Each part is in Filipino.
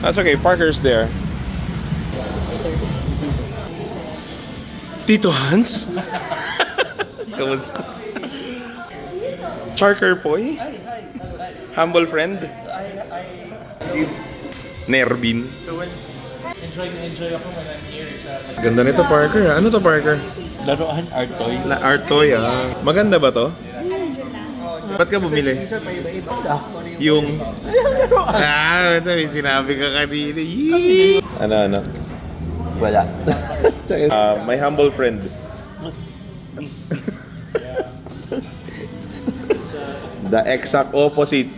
That's okay, Parker's there. Tito Hans? Kamusta? Charker Poy? Humble friend? Nerbin. So when enjoy ako when I'm here sa Ganda nito, Parker. Ano to, Parker? laruan art toy. Art toy, ah. Maganda ba to? Ba't ka bumili? Yung... ito may sinabi ka kanina. Yee! Ano? Wala. My humble friend. The exact opposite.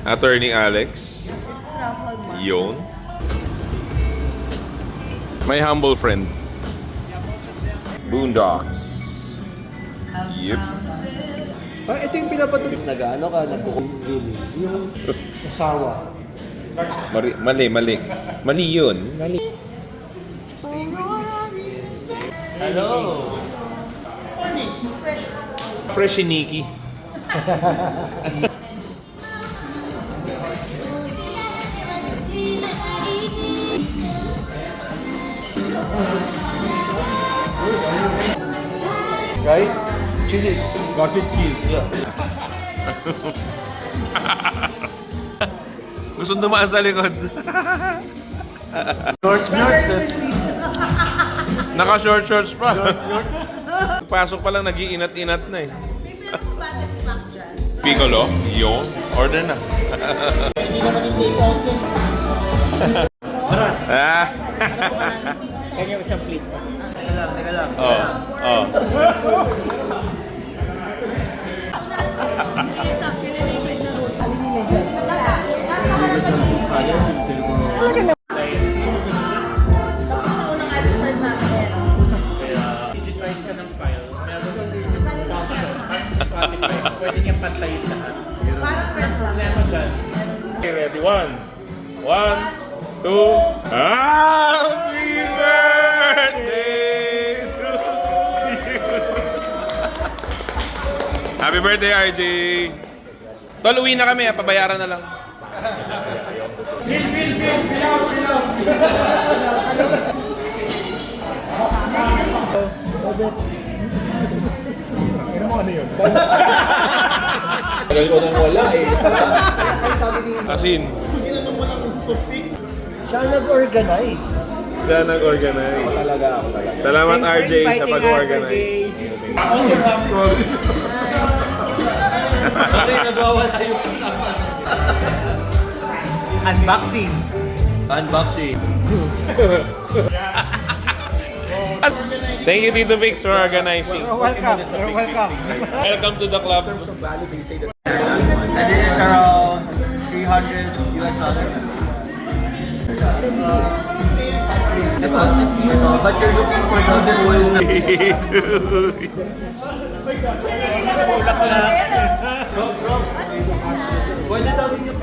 Attorney Alex. Yun. My humble friend. Boondocks. Yep. Ito yung pinapatugis na gaano ka nagbuong village. Yung asawa. Mali. Mali yun. Mali. Hello. Fresh si Nikki. Right? Cheese. Cottage cheese. Yeah. Gusto dumaan sa likod. Short. Naka-short shorts pa. Pasok pa lang, nag-iinat-inat na eh. Piccolo? Yun. Order na. Kanya isang plate. Teka lang. Oh. Digitize ka ng file. Meron Spotify. Pwede niyang pantayin lahat. Problema dyan. Okay, ready? 1, 2. Happy birthday to you! Happy birthday, RJ! Tol, uwi na kami. Pabayaran na lang. Tagal ko nang wala eh. Asin. Siya nag-organize. Siya nag-organize. Talaga ako. Salamat RJ sa pag-organize. Sorry, nagwawala yung kasama. Unboxing. Thank you, Tito Vix, for organizing. Welcome. Welcome to the club. And this is around $300. But you're looking for this one is the... Pwede daw rin yung